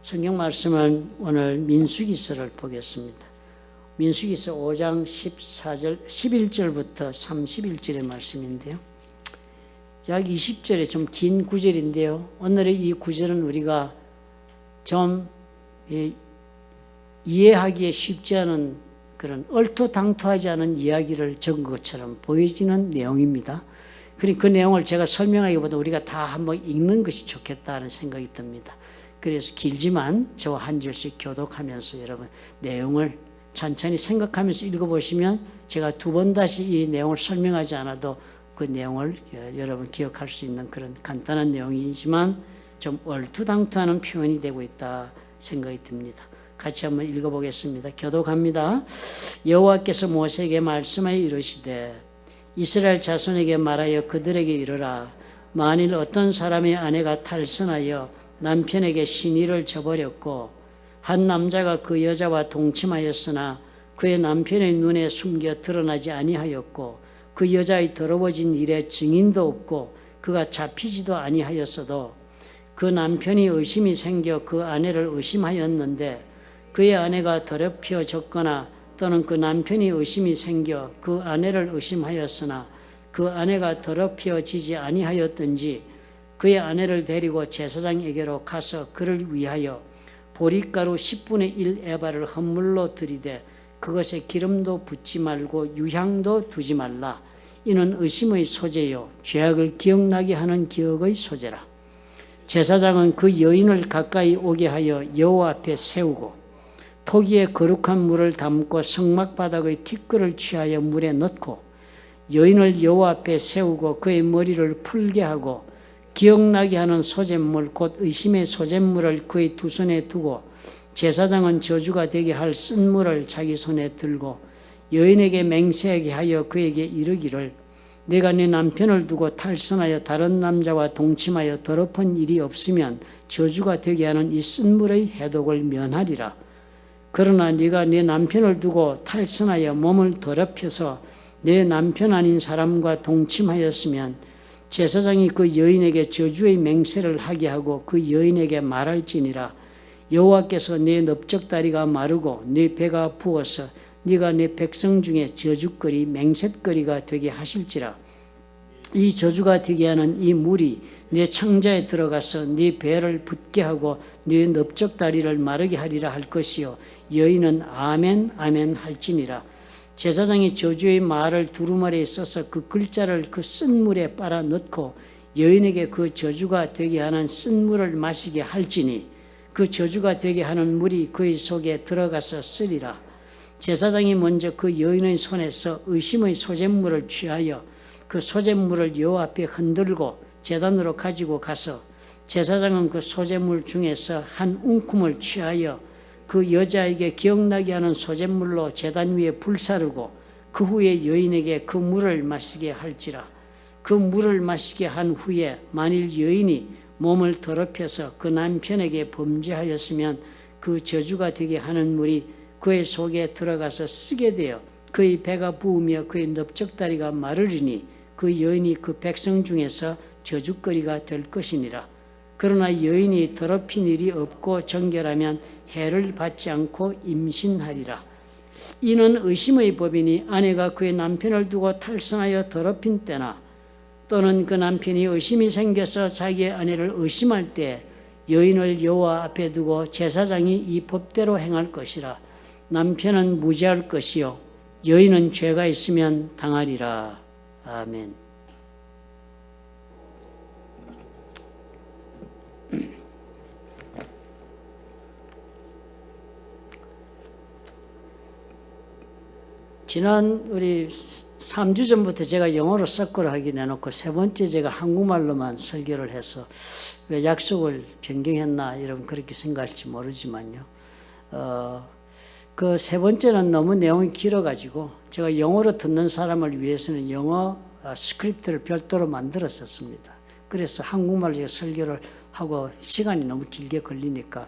성경 말씀은 오늘 민수기서를 보겠습니다. 민수기서 5장 11절부터 31절의 말씀인데요. 약 20절에 좀 긴 구절인데요. 오늘의 이 구절은 우리가 좀 이해하기에 쉽지 않은 그런 얼토당토하지 않은 이야기를 적은 것처럼 보여지는 내용입니다. 그 내용을 제가 설명하기보다 우리가 다 한번 읽는 것이 좋겠다는 생각이 듭니다. 그래서 길지만 저와 한 절씩 교독하면서 여러분 내용을 천천히 생각하면서 읽어보시면 제가 두 번 다시 이 내용을 설명하지 않아도 그 내용을 여러분 기억할 수 있는 그런 간단한 내용이지만 좀 얼토당토하는 표현이 되고 있다 생각이 듭니다. 같이 한번 읽어보겠습니다. 교독합니다. 여호와께서 모세에게 말씀하여 이르시되 이스라엘 자손에게 말하여 그들에게 이르라. 만일 어떤 사람의 아내가 탈선하여 남편에게 신의를 저버렸고 한 남자가 그 여자와 동침하였으나 그의 남편의 눈에 숨겨 드러나지 아니하였고 그 여자의 더러워진 일에 증인도 없고 그가 잡히지도 아니하였어도 그 남편이 의심이 생겨 그 아내를 의심하였는데 그의 아내가 더럽혀졌거나 또는 그 남편이 의심이 생겨 그 아내를 의심하였으나 그 아내가 더럽혀지지 아니하였든지 그의 아내를 데리고 제사장에게로 가서 그를 위하여 보리가루 10분의 1 에바를 헌물로 들이되 그것에 기름도 붓지 말고 유향도 두지 말라. 이는 의심의 소재요 죄악을 기억나게 하는 기억의 소재라. 제사장은 그 여인을 가까이 오게 하여 여호와 앞에 세우고 토기에 거룩한 물을 담고 성막바닥의 티끌을 취하여 물에 넣고 여인을 여호와 앞에 세우고 그의 머리를 풀게 하고 기억나게 하는 소재물 곧 의심의 소재물을 그의 두 손에 두고 제사장은 저주가 되게 할 쓴물을 자기 손에 들고 여인에게 맹세하게 하여 그에게 이르기를 내가 네 남편을 두고 탈선하여 다른 남자와 동침하여 더럽은 일이 없으면 저주가 되게 하는 이 쓴물의 해독을 면하리라. 그러나 네가 네 남편을 두고 탈선하여 몸을 더럽혀서 내 남편 아닌 사람과 동침하였으면 제사장이 그 여인에게 저주의 맹세를 하게 하고 그 여인에게 말할지니라. 여호와께서 네 넓적다리가 마르고 네 배가 부어서 네가 네 백성 중에 저주거리 맹셋거리가 되게 하실지라. 이 저주가 되게 하는 이 물이 네 창자에 들어가서 네 배를 붓게 하고 네 넓적다리를 마르게 하리라 할 것이요 여인은 아멘 아멘 할지니라. 제사장이 저주의 말을 두루마리에 써서 그 글자를 그 쓴 물에 빨아 넣고 여인에게 그 저주가 되게 하는 쓴 물을 마시게 할지니 그 저주가 되게 하는 물이 그의 속에 들어가서 쓰리라. 제사장이 먼저 그 여인의 손에서 의심의 소재물을 취하여 그 소재물을 여호와 앞에 흔들고 제단으로 가지고 가서 제사장은 그 소재물 중에서 한 웅큼을 취하여 그 여자에게 기억나게 하는 소재물로 제단 위에 불사르고 그 후에 여인에게 그 물을 마시게 할지라. 그 물을 마시게 한 후에 만일 여인이 몸을 더럽혀서 그 남편에게 범죄하였으면 그 저주가 되게 하는 물이 그의 속에 들어가서 쓰게 되어 그의 배가 부으며 그의 넓적다리가 마르리니 그 여인이 그 백성 중에서 저주거리가 될 것이니라. 그러나 여인이 더럽힌 일이 없고 정결하면 해를 받지 않고 임신하리라. 이는 의심의 법이니 아내가 그의 남편을 두고 탈선하여 더럽힌 때나 또는 그 남편이 의심이 생겨서 자기의 아내를 의심할 때 여인을 여호와 앞에 두고 제사장이 이 법대로 행할 것이라. 남편은 무죄할 것이요 여인은 죄가 있으면 당하리라. 아멘. 지난 우리 3주 전부터 제가 영어로 석고를 하기 내놓고 세 번째 제가 한국말로만 설교를 해서 왜 약속을 변경했나 이런 그렇게 생각할지 모르지만요. 그 세 번째는 너무 내용이 길어가지고 제가 영어로 듣는 사람을 위해서는 영어 스크립트를 별도로 만들었었습니다. 그래서 한국말로 제가 설교를 하고 시간이 너무 길게 걸리니까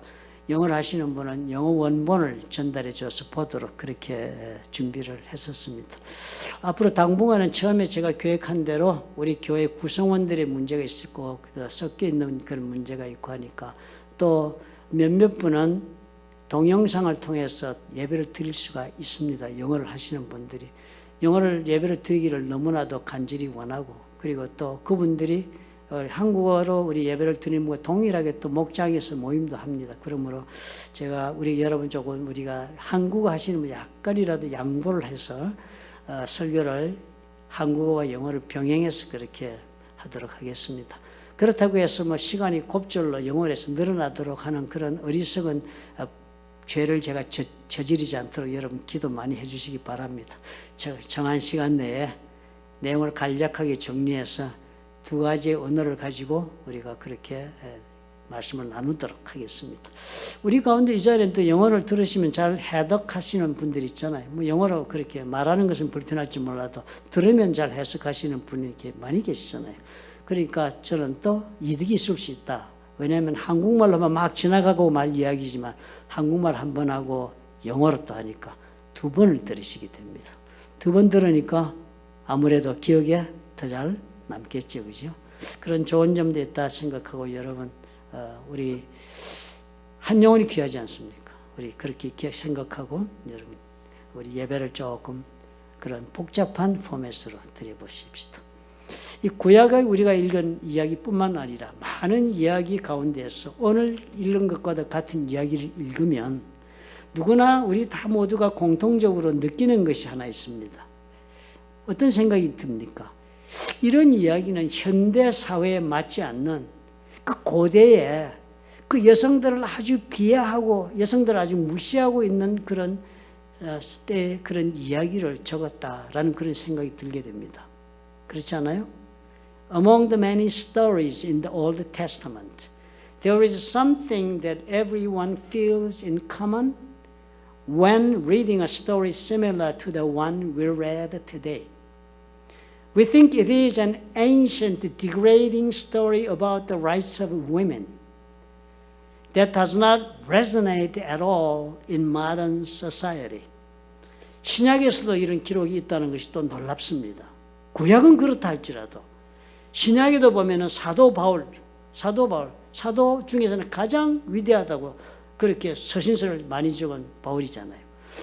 영어를 하시는 분은 영어 원본을 전달해 줘서 보도록 그렇게 준비를 했었습니다. 앞으로 당분간은 처음에 제가 계획한 대로 우리 교회 구성원들의 문제가 있고 섞여 있는 그런 문제가 있고 하니까 또 몇몇 분은 동영상을 통해서 예배를 드릴 수가 있습니다. 영어를 하시는 분들이. 영어를 예배를 드리기를 너무나도 간절히 원하고, 그리고 또 그분들이 한국어로 우리 예배를 드리는 것과 동일하게 또 목장에서 모임도 합니다. 그러므로 제가 우리 여러분 조금 우리가 한국어 하시는 분 약간이라도 양보를 해서 설교를 한국어와 영어를 병행해서 그렇게 하도록 하겠습니다. 그렇다고 해서 뭐 시간이 곱절로 영어에서 늘어나도록 하는 그런 어리석은 죄를 제가 저지르지 않도록 여러분 기도 많이 해주시기 바랍니다. 정한 시간 내에 내용을 간략하게 정리해서 두 가지의 언어를 가지고 우리가 그렇게 말씀을 나누도록 하겠습니다. 우리 가운데 이 자리에 또 영어를 들으시면 잘 해석하시는 분들이 있잖아요. 뭐 영어로 그렇게 말하는 것은 불편할지 몰라도 들으면 잘 해석하시는 분이 이렇게 많이 계시잖아요. 그러니까 저는 또 이득이 있을 수 있다. 왜냐하면 한국말로만 막 지나가고 말 이야기지만 한국말 한 번 하고 영어로 또 하니까 두 번을 들으시게 됩니다. 두 번 들으니까 아무래도 기억에 더 잘 남겠죠, 그죠? 그런 좋은 점도 있다 생각하고 여러분, 우리 한 영혼이 귀하지 않습니까? 우리 그렇게 생각하고 여러분, 우리 예배를 조금 그런 복잡한 포맷으로 드려보십시다. 이 구약에 우리가 읽은 이야기뿐만 아니라 많은 이야기 가운데서 오늘 읽은 것과도 같은 이야기를 읽으면 누구나 우리 다 모두가 공통적으로 느끼는 것이 하나 있습니다. 어떤 생각이 듭니까? 이런 이야기는 현대 사회에 맞지 않는 그 고대에 그 여성들을 아주 비하하고 여성들을 아주 무시하고 있는 그런 때의 그런 이야기를 적었다라는 그런 생각이 들게 됩니다. 그렇지 않아요? Among the many stories in the Old Testament, there is something that everyone feels in common when reading a story similar to the one we read today. We think it is an ancient, degrading story about the rights of women that does not resonate at all in modern society. 신약에서도 이런 기록이 있다는 것이 또 놀랍습니다. 구약은 그렇다 할지라도 신약에도 보면은 사도 중에서는 가장 위대하다고 그렇게 서신서를 많이 적은 바울이잖아요.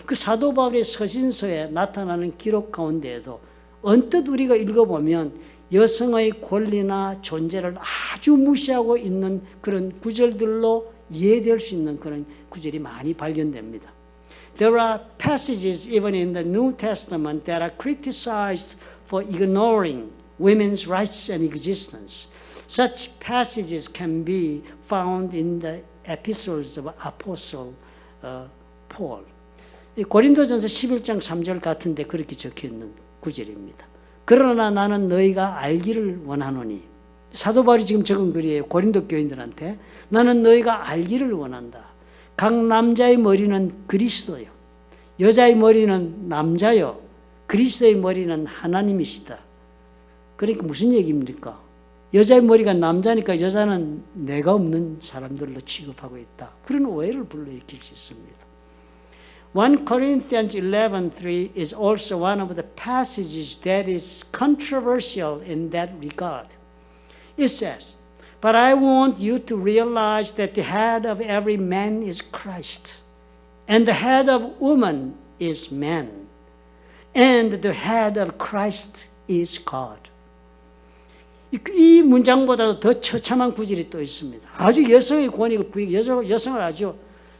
그 사도 바울의 서신서에 나타나는 기록 가운데에도 언뜻 우리가 읽어보면 여성의 권리나 존재를 아주 무시하고 있는 그런 구절들로 이해될 수 있는 그런 구절이 많이 발견됩니다. There are passages even in the New Testament that are criticized for ignoring women's rights and existence. Such passages can be found in the epistles of Apostle Paul. 고린도전서 11장 3절 같은데 그렇게 적혀있는 구절입니다. 그러나 나는 너희가 알기를 원하노니, 사도 바울이 지금 적은 글이에요. 고린도 교인들한테. 나는 너희가 알기를 원한다. 각 남자의 머리는 그리스도요, 여자의 머리는 남자요, 그리스도의 머리는 하나님이시다. 그러니까 무슨 얘기입니까? 여자의 머리가 남자니까 여자는 뇌가 없는 사람들로 취급하고 있다. 그런 오해를 불러일으킬 수 있습니다. 1 Corinthians 11:3 is also one of the passages that is controversial in that regard. It says, "But I want you to realize that the head of every man is Christ, and the head of woman is man, and the head of Christ is God." 이 문장보다도 더 처참한 구절이 또 있습니다. 아주 여성의 권익을 여성을 아주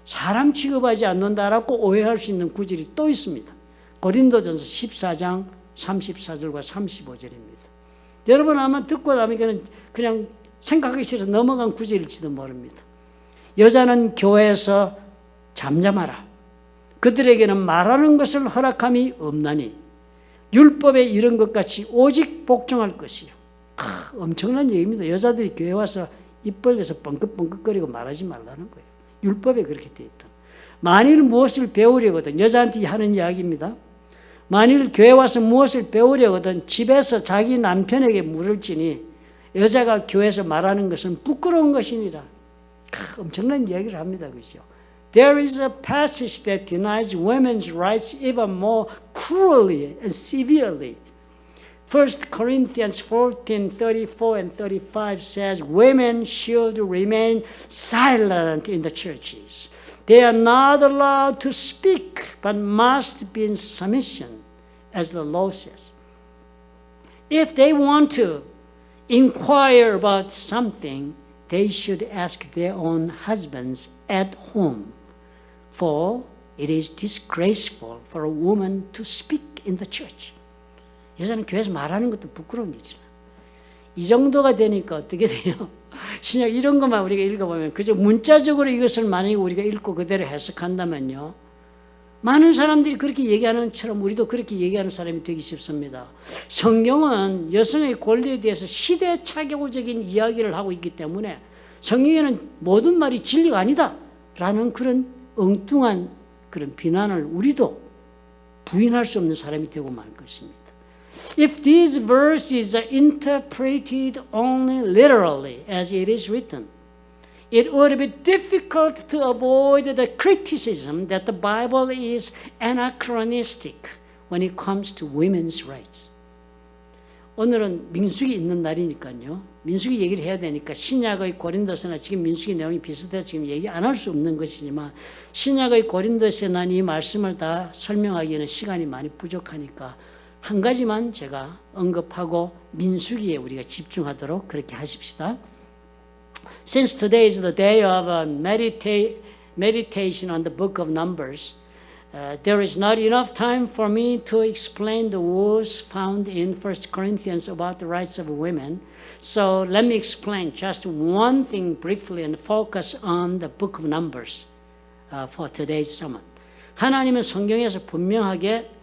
사람 취급하지 않는다라고 오해할 수 있는 구절이 또 있습니다. 고린도전서 14장 34절과 35절입니다. 여러분 아마 듣고 나면 그냥 생각하기 싫어서 넘어간 구절일지도 모릅니다. 여자는 교회에서 잠잠하라. 그들에게는 말하는 것을 허락함이 없나니 율법에 이른 것 같이 오직 복종할 것이요. 엄청난 얘기입니다. 여자들이 교회 와서 입 벌려서 뻥긋뻥긋거리고 말하지 말라는 거예요. 율법에 그렇게 되어 있다. 만일 무엇을 배우려거든, 여자한테 하는 이야기입니다. 만일 교회 와서 무엇을 배우려거든 집에서 자기 남편에게 물을 지니 여자가 교회에서 말하는 것은 부끄러운 것이니라. 엄청난 이야기를 합니다. 그죠? There is a passage that denies women's rights even more cruelly and severely. 1 Corinthians 14:34 and 35 says, women should remain silent in the churches. They are not allowed to speak, but must be in submission, as the law says. If they want to inquire about something, they should ask their own husbands at home, for it is disgraceful for a woman to speak in the church. 여자는 교회에서 말하는 것도 부끄러운 일이잖아. 이 정도가 되니까 어떻게 돼요? 신약 이런 것만 우리가 읽어보면 그저 문자적으로 이것을 만약에 우리가 읽고 그대로 해석한다면요, 많은 사람들이 그렇게 얘기하는 것처럼 우리도 그렇게 얘기하는 사람이 되기 쉽습니다. 성경은 여성의 권리에 대해서 시대착오적인 이야기를 하고 있기 때문에 성경에는 모든 말이 진리가 아니다 라는 그런 엉뚱한 그런 비난을 우리도 부인할 수 없는 사람이 되고 말 것입니다. If these verses are interpreted only literally as it is written, it would be difficult to avoid the criticism that the Bible is anachronistic when it comes to women's rights. 오늘은 민수기 있는 날이니까요. 민수기 얘기를 해야 되니까 신약의 고린도서나 지금 민수기 내용이 비슷해서 지금 얘기 안 할 수 없는 것이지만 신약의 고린도서는 이 말씀을 다 설명하기에는 시간이 많이 부족하니까 한 가지만 제가 언급하고 민수기에 우리가 집중하도록 그렇게 하십시다. Since today is the day of meditation on the book of Numbers, there is not enough time for me to explain the rules found in 1 Corinthians about the rights of women. So let me explain just one thing briefly and focus on the book of Numbers for today's sermon. 하나님은 성경에서 분명하게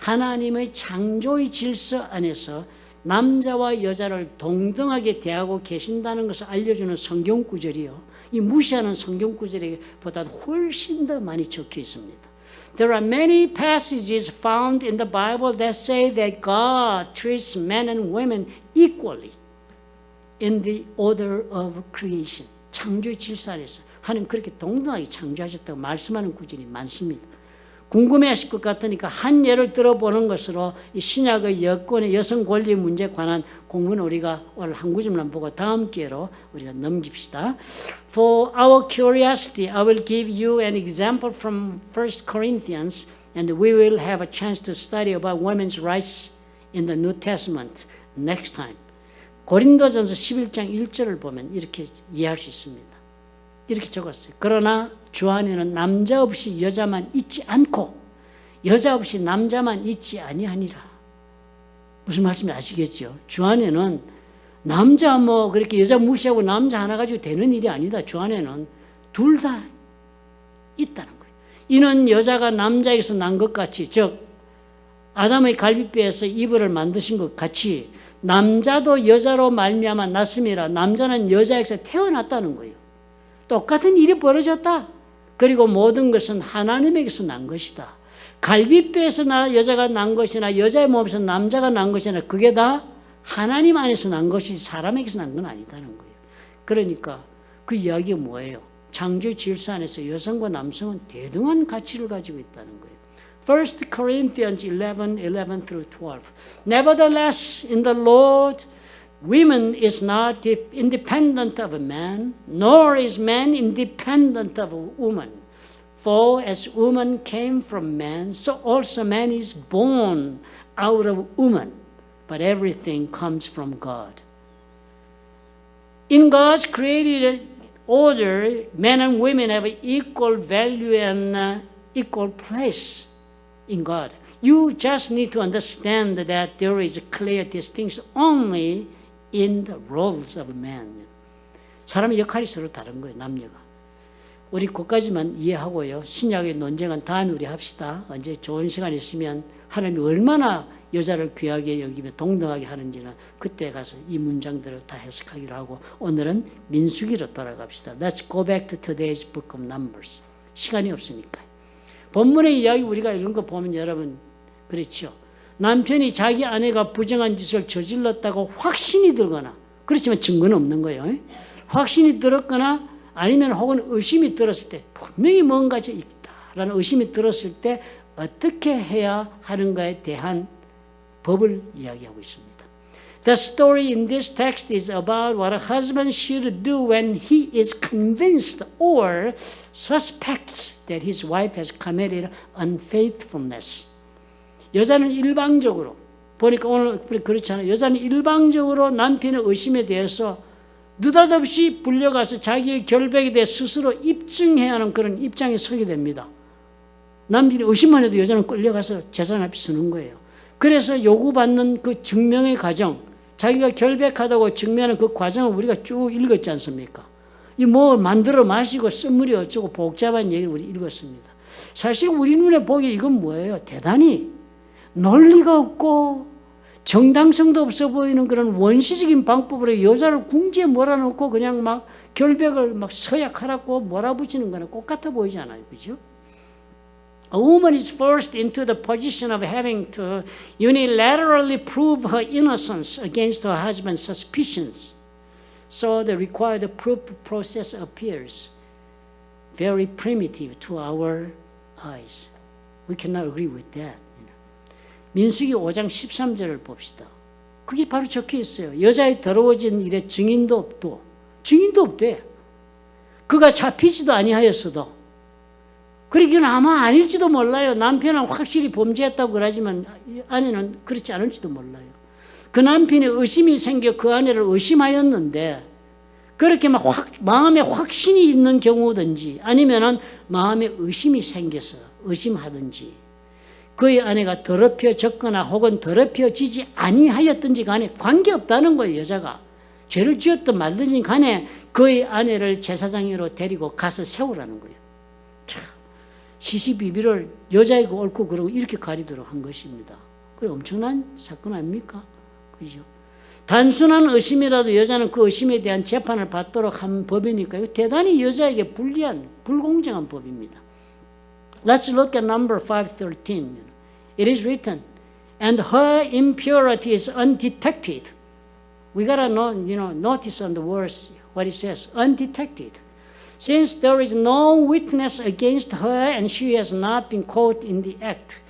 하나님의 창조의 질서 안에서 남자와 여자를 동등하게 대하고 계신다는 것을 알려주는 성경 구절이요. 이 무시하는 성경 구절보다 훨씬 더 많이 적혀 있습니다. There are many passages found in the Bible that say that God treats men and women equally in the order of creation. 창조의 질서 안에서 하나님 그렇게 동등하게 창조하셨다고 말씀하는 구절이 많습니다. 궁금해하실 것 같으니까 한 예를 들어보는 것으로 이 신약의 여권의 여성 권리 문제에 관한 공부는 우리가 오늘 한 구절만 보고 다음 기회로 우리가 넘깁시다. For our curiosity, I will give you an example from 1 Corinthians, and we will have a chance to study about women's rights in the New Testament next time. 고린도전서 11장 1절을 보면 이렇게 이해할 수 있습니다. 이렇게 적었어요. 그러나 주 안에는 남자 없이 여자만 있지 않고 여자 없이 남자만 있지 아니하니라. 무슨 말씀인지 아시겠죠? 주 안에는 남자 그렇게 여자 무시하고 남자 하나 가지고 되는 일이 아니다. 주 안에는 둘 다 있다는 거예요. 이는 여자가 남자에게서 난 것 같이, 즉 아담의 갈비뼈에서 이브를 만드신 것 같이 남자도 여자로 말미암아 났음이라. 남자는 여자에게서 태어났다는 거예요. 똑같은 일이 벌어졌다. 그리고 모든 것은 하나님에게서 난 것이다. 갈비뼈에서 여자가 난 것이나 여자의 몸에서 남자가 난 것이나 그게 다 하나님 안에서 난 것이 사람에게서 난 건 아니다는 거예요. 그러니까 그 이야기가 뭐예요? 창조의 질서 안에서 여성과 남성은 대등한 가치를 가지고 있다는 거예요. 1 Corinthians 11 through 12. Nevertheless, in the Lord, woman is not independent of a man, nor is man independent of a woman. For as woman came from man, so also man is born out of woman. But everything comes from God. In God's created order, men and women have equal value and equal place in God. You just need to understand that there is a clear distinction only in the roles of man. 사람의 역할이 서로 다른 거예요, 남녀가. 우리 그까지만 이해하고요. 신약의 논쟁은 다음에 우리 합시다. 언제 좋은 시간 있으면 하나님이 얼마나 여자를 귀하게 여기며 동등하게 하는지는 그때 가서 이 문장들을 다 해석하기로 하고 오늘은 민수기로 돌아갑시다. Let's go back to today's book of Numbers. 시간이 없으니까. 본문의 이야기 우리가 읽은 거 보면 여러분 그렇죠. 남편이 자기 아내가 부정한 짓을 저질렀다고 확신이 들거나, 그렇지만 증거는 없는 거예요. 확신이 들었거나 아니면 혹은 의심이 들었을 때 분명히 뭔가 있다라는 의심이 들었을 때 어떻게 해야 하는가에 대한 법을 이야기하고 있습니다. The story in this text is about what a husband should do when he is convinced or suspects that his wife has committed unfaithfulness. 여자는 일방적으로 보니까 오늘 그렇잖아요. 여자는 일방적으로 남편의 의심에 대해서 느닷없이 불려가서 자기의 결백에 대해 스스로 입증해야 하는 그런 입장에 서게 됩니다. 남편이 의심만 해도 여자는 끌려가서 재산 앞에 서는 거예요. 그래서 요구받는 그 증명의 과정, 자기가 결백하다고 증명하는 그 과정을 우리가 쭉 읽었지 않습니까? 이 뭐 만들어 마시고 쓴물이 어쩌고 복잡한 얘기를 우리 읽었습니다. 사실 우리 눈에 보기에 이건 뭐예요? 대단히 논리가 없고 정당성도 없어 보이는 그런 원시적인 방법으로 여자를 궁지에 몰아넣고 그냥 막 결백을 막 서약하라고 몰아붙이는 거나 똑같아 보이지 않아요? 그죠? A woman is forced into the position of having to unilaterally prove her innocence against her husband's suspicions. So the required proof process appears very primitive to our eyes. We cannot agree with that. 민수기 5장 13절을 봅시다. 그게 바로 적혀 있어요. 여자의 더러워진 일에 증인도 없대. 그가 잡히지도 아니하였어도. 그러기는 아마 아닐지도 몰라요. 남편은 확실히 범죄했다고 그러지만 아내는 그렇지 않을지도 몰라요. 그 남편의 의심이 생겨 그 아내를 의심하였는데 그렇게 막 마음에 확신이 있는 경우든지 아니면은 마음에 의심이 생겨서 의심하든지 그의 아내가 더럽혀졌거나 혹은 더럽혀지지 아니하였든지 간에 관계없다는 거예요. 여자가 죄를 지었든 말든지 간에 그의 아내를 제사장으로 데리고 가서 세우라는 거예요. 참, 시시비비를 여자이고 옳고 그러고 이렇게 가리도록 한 것입니다. 그래 엄청난 사건 아닙니까? 그죠? 단순한 의심이라도 여자는 그 의심에 대한 재판을 받도록 한 법이니까 이거 대단히 여자에게 불리한 불공정한 법입니다. Let's look at number 513. It is written, and her impurity is undetected. We gotta notice on the words what it says, undetected. Since there is no witness against her and she has not been caught in the act.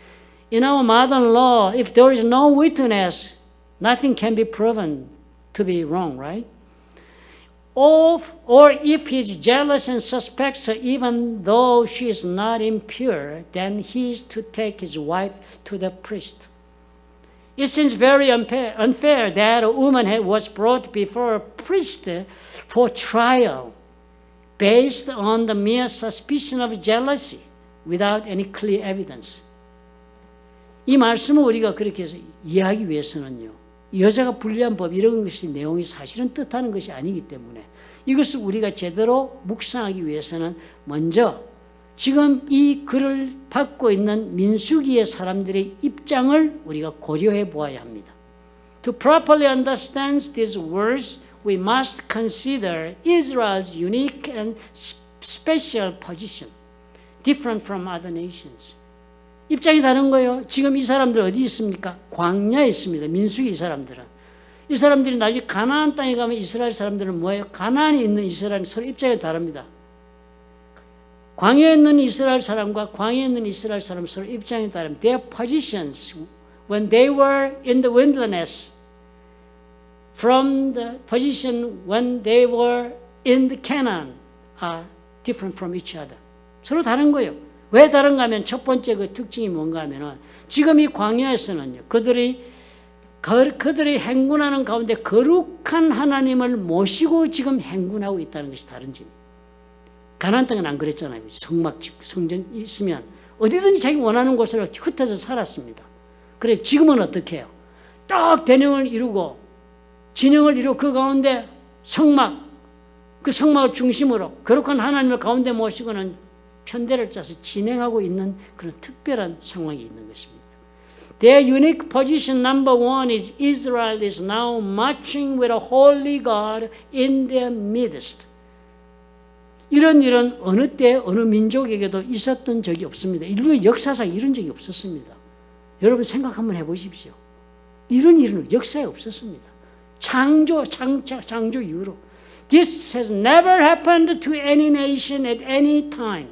In our modern law, if there is no witness, nothing can be proven to be wrong, right? Or if he's jealous and suspects her even though she is not impure, then he is to take his wife to the priest. It seems very unfair that a woman was brought before a priest for trial based on the mere suspicion of jealousy without any clear evidence. 이 말씀을 우리가 그렇게 해서 이해하기 위해서는요. 여자가 불리한 법 이런 것이 내용이 사실은 뜻하는 것이 아니기 때문에 이것을 우리가 제대로 묵상하기 위해서는 먼저 지금 이 글을 받고 있는 민수기의 사람들의 입장을 우리가 고려해 보아야 합니다. To properly understand these words, we must consider Israel's unique and special position, different from other nations. 입장이 다른 거예요. 지금 이 사람들 어디 있습니까? 광야에 있습니다. 민수기 이 사람들은. 이 사람들이 나중에 가나안 땅에 가면 이스라엘 사람들은 뭐예요? 가나안에 있는 이스라엘은 서로 입장이 다릅니다. 광야에 있는 이스라엘 사람과 광야에 있는 이스라엘 사람 서로 입장이 다릅니다. Their positions when they were in the wilderness from the position when they were in the Canaan are different from each other. 서로 다른 거예요. 왜 다른가 하면 첫 번째 그 특징이 뭔가 하면은 지금 이 광야에서는요. 그들이 행군하는 가운데 거룩한 하나님을 모시고 지금 행군하고 있다는 것이 다른 점. 가나안 땅은 안 그랬잖아요. 성막 짓고 성전 있으면 어디든지 자기 원하는 곳으로 흩어져 살았습니다. 그래 지금은 어떻게 해요? 딱 대령을 이루고 진영을 이루고 그 가운데 성막, 그 성막을 중심으로 거룩한 하나님을 가운데 모시고는 편대를 짜서 진행하고 있는 그런 특별한 상황이 있는 것입니다. Their unique position number one is Israel is now marching with a holy God in their midst. 이런 일은 어느 때 어느 민족에게도 있었던 적이 없습니다. 인류의 역사상 이런 적이 없었습니다. 여러분 생각 한번 해보십시오. 이런 일은 역사에 없었습니다. 창조 이후로. This has never happened to any nation at any time.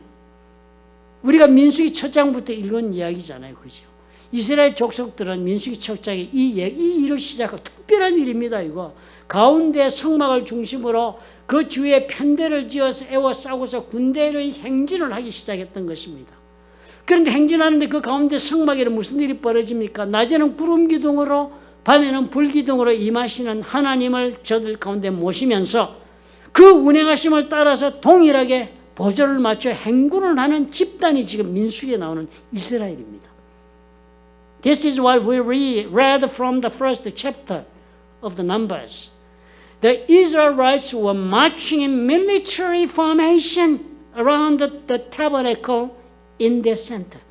우리가 민수기 첫 장부터 읽은 이야기잖아요. 그죠? 이스라엘 족속들은 민수기 척장에 이 일을 시작하고 특별한 일입니다. 이거 가운데 성막을 중심으로 그 주위에 편대를 지어서 에워싸고서 군대의 행진을 하기 시작했던 것입니다. 그런데 행진하는데 그 가운데 성막에는 무슨 일이 벌어집니까? 낮에는 구름 기둥으로 밤에는 불 기둥으로 임하시는 하나님을 저들 가운데 모시면서 그 운행하심을 따라서 동일하게 보조를 맞춰 행군을 하는 집단이 지금 민수기에 나오는 이스라엘입니다. This is what we read from the first chapter of the Numbers. The Israelites were marching in military formation around the tabernacle in their center.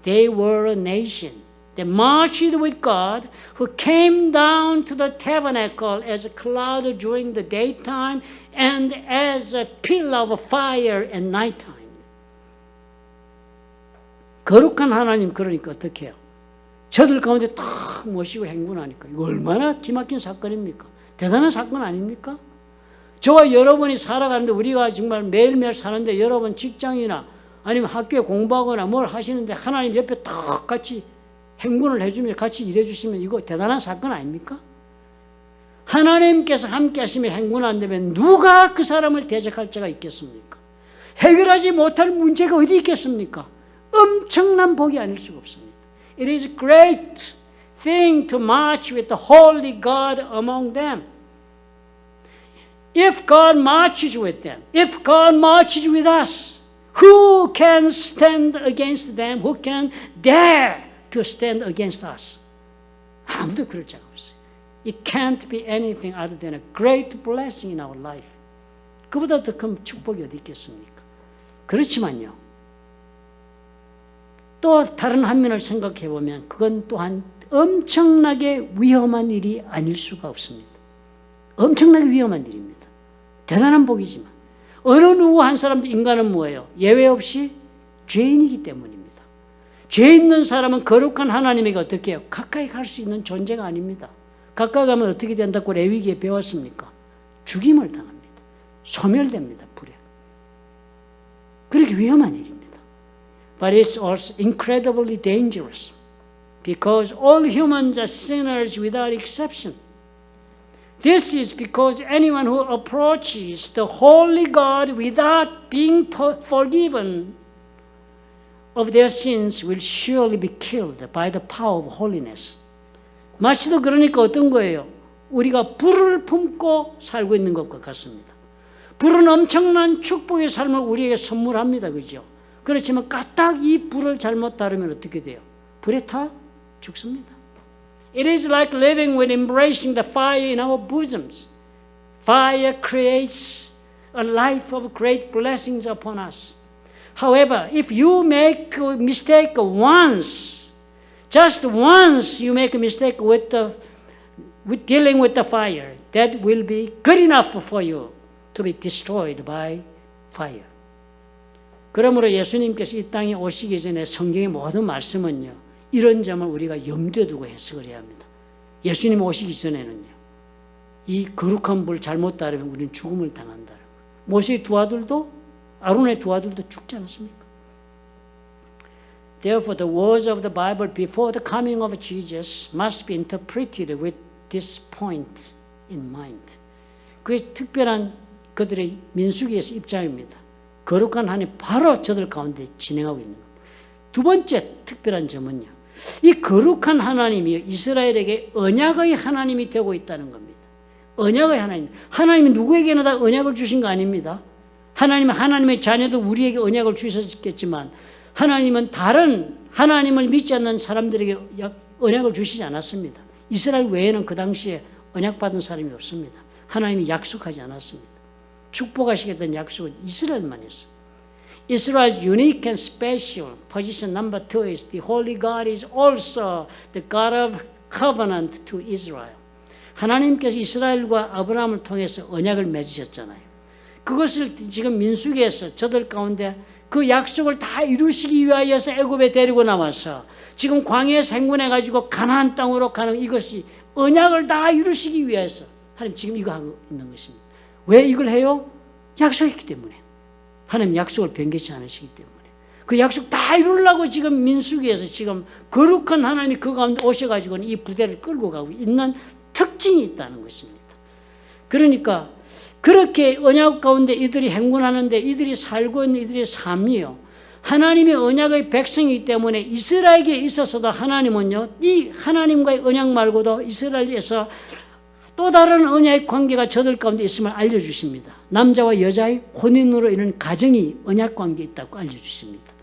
They were a nation that marched with God, who came down to the tabernacle as a cloud during the daytime and as a pillar of fire at nighttime. 거룩한 하나님, 그러니까 어떻게 해요? 저들 가운데 딱 모시고 행군하니까 이거 얼마나 기막힌 사건입니까? 대단한 사건 아닙니까? 저와 여러분이 살아가는데, 우리가 정말 매일매일 사는데 여러분 직장이나 아니면 학교에 공부하거나 뭘 하시는데 하나님 옆에 딱 같이 행군을 해주면, 같이 일해주시면 이거 대단한 사건 아닙니까? 하나님께서 함께 하시며 행군한다면 누가 그 사람을 대적할 자가 있겠습니까? 해결하지 못할 문제가 어디 있겠습니까? 엄청난 복이 아닐 수가 없습니다. It is a great thing to march with the holy God among them. If God marches with them, if God marches with us, who can stand against them? Who can dare to stand against us? 아무도 그럴 자가 없어요. It can't be anything other than a great blessing in our life. 그보다 더 큰 축복이 어디 있겠습니까? 그렇지만요, 또 다른 한 면을 생각해 보면 그건 또한 엄청나게 위험한 일이 아닐 수가 없습니다. 엄청나게 위험한 일입니다. 대단한 복이지만 어느 누구 한 사람도, 인간은 뭐예요? 예외 없이 죄인이기 때문입니다. 죄 있는 사람은 거룩한 하나님에게 어떻게 해요? 가까이 갈 수 있는 존재가 아닙니다. 가까이 가면 어떻게 된다고 레위기에 배웠습니까? 죽임을 당합니다. 소멸됩니다. 불에. 그렇게 위험한 일입니다. But it's also incredibly dangerous because all humans are sinners without exception. This is because anyone who approaches the holy God without being forgiven of their sins will surely be killed by the power of holiness. 마치도 그러니까 어떤 거예요? 우리가 불을 품고 살고 있는 것과 같습니다. 불은 엄청난 축복의 삶을 우리에게 선물합니다. 그죠? 그렇지만 까딱 이 불을 잘못 다루면 어떻게 돼요? 불에 타 죽습니다. It is like living with embracing the fire in our bosoms. Fire creates a life of great blessings upon us. However, if you make a mistake once, just once you make a mistake with dealing with the fire, that will be good enough for you to be destroyed by fire. 그러므로 예수님께서 이 땅에 오시기 전에 성경의 모든 말씀은요, 이런 점을 우리가 염두에 두고 해석을 해야 합니다. 예수님 오시기 전에는요, 이 거룩한 불 잘못 따르면 우리는 죽음을 당한다는 거예요. 모세의 두 아들도, 아론의 두 아들도 죽지 않았습니까? Therefore, the words of the Bible before the coming of Jesus must be interpreted with this point in mind. 그게 특별한 그들의 민수기에서 입장입니다. 거룩한 하나님 바로 저들 가운데 진행하고 있는 겁니다. 두 번째 특별한 점은요, 이 거룩한 하나님이 이스라엘에게 언약의 하나님이 되고 있다는 겁니다. 언약의 하나님. 하나님이 누구에게나 다 언약을 주신 거 아닙니다. 하나님은 하나님의 자녀도 우리에게 언약을 주셨겠지만 하나님은 다른 하나님을 믿지 않는 사람들에게 언약을 주시지 않았습니다. 이스라엘 외에는 그 당시에 언약받은 사람이 없습니다. 하나님이 약속하지 않았습니다. 축복하시겠다는 약속은 이스라엘만 했어요. Israel's unique and special position number 2 is the Holy God is also the God of covenant to Israel. 하나님께서 이스라엘과 아브라함을 통해서 언약을 맺으셨잖아요. 그것을 지금 민수기에서 저들 가운데 그 약속을 다 이루시기 위하여서 애굽에 데리고 나와서 지금 광야에 생군해가지고 가나안 땅으로 가는 이것이 언약을 다 이루시기 위해서 하나님 지금 이거 하고 있는 것입니다. 왜 이걸 해요? 약속했기 때문에. 하나님 약속을 변개치 않으시기 때문에. 그 약속 다 이루려고 지금 민수기에서 지금 거룩한 하나님이 그 가운데 오셔가지고는 이 부대를 끌고 가고 있는 특징이 있다는 것입니다. 그러니까 그렇게 언약 가운데 이들이 행군하는데 이들이 살고 있는 이들의 삶이요, 하나님의 언약의 백성이기 때문에 이스라엘에 있어서도 하나님은요, 이 하나님과의 언약 말고도 이스라엘에서 또 다른 언약의 관계가 저들 가운데 있음을 알려주십니다. 남자와 여자의 혼인으로 이런 가정이 언약 관계에 있다고 알려주십니다.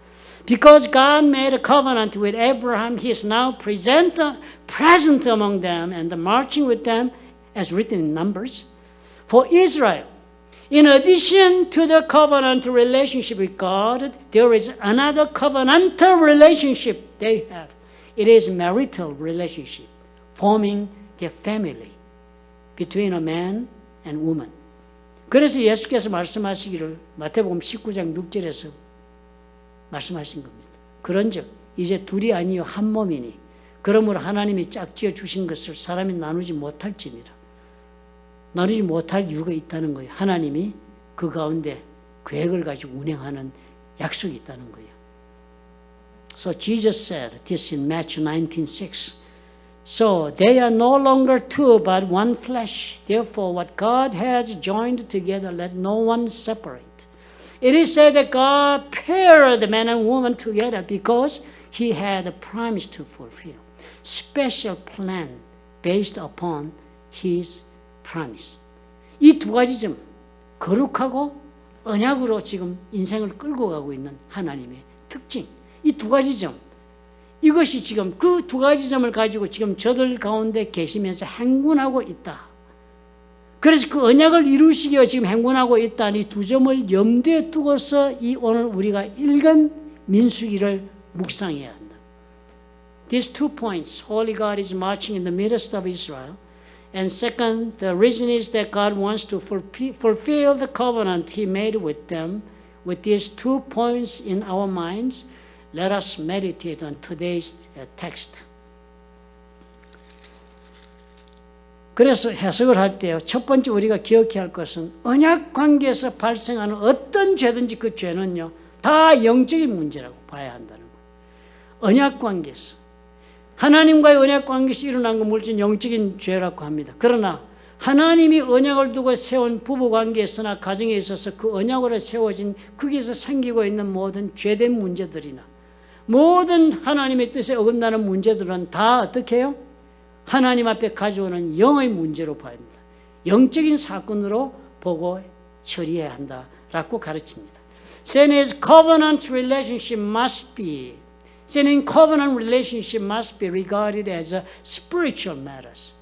Because God made a covenant with Abraham, He is now present among them and marching with them as written in Numbers. For Israel, in addition to the covenant relationship with God, there is another covenantal relationship they have. It is marital relationship, forming their family between a man and woman. 그래서 예수께서 말씀하시기를 마태복음 19장 6절에서 말씀하신 겁니다. 그런즉 이제 둘이 아니요 한 몸이니 그러므로 하나님이 짝지어 주신 것을 사람이 나누지 못할지니라. 나누지 못할 이유가 있다는 거예요. 하나님이 그 가운데 계획을 가지고 운행하는 약속이 있다는 거예요. So Jesus said this in Matthew 19:6. So they are no longer two but one flesh. Therefore what God has joined together let no one separate. It is said that God paired man and woman together because He had a promise to fulfill. Special plan based upon His promise. 이 두 가지 점, 거룩하고 언약으로 지금 인생을 끌고 가고 있는 하나님의 특징, 이 두 가지 점, 이것이 지금 그 두 가지 점을 가지고 지금 저들 가운데 계시면서 행군하고 있다. 그래서 그 언약을 이루시기 위해 지금 행군하고 있다는 이 두 점을 염두에 두고서 이 오늘 우리가 읽은 민수기를 묵상해야 한다. These 2 points, Holy God is marching in the midst of Israel. And second, the reason is that God wants to fulfill the covenant He made with them. With these 2 points in our minds, let us meditate on today's text. 그래서 해석을 할 때요, 첫 번째 우리가 기억해야 할 것은 언약 관계에서 발생하는 어떤 죄든지 그 죄는요, 다 영적인 문제라고 봐야 한다는 거예요. 언약 관계에서. 하나님과의 언약 관계에서 일어난 건 물론 영적인 죄라고 합니다. 그러나 하나님이 언약을 두고 세운 부부관계에서나 가정에 있어서 그 언약으로 세워진 거기서 생기고 있는 모든 죄된 문제들이나 모든 하나님의 뜻에 어긋나는 문제들은 다 어떻게 해요? 하나님 앞에 가져오는 영의 문제로 봐야 합니다. 영적인 사건으로 보고 처리해야 한다라고 가르칩니다. Sin is covenant relationship must be Sin in covenant relationship must be regarded as a spiritual matters.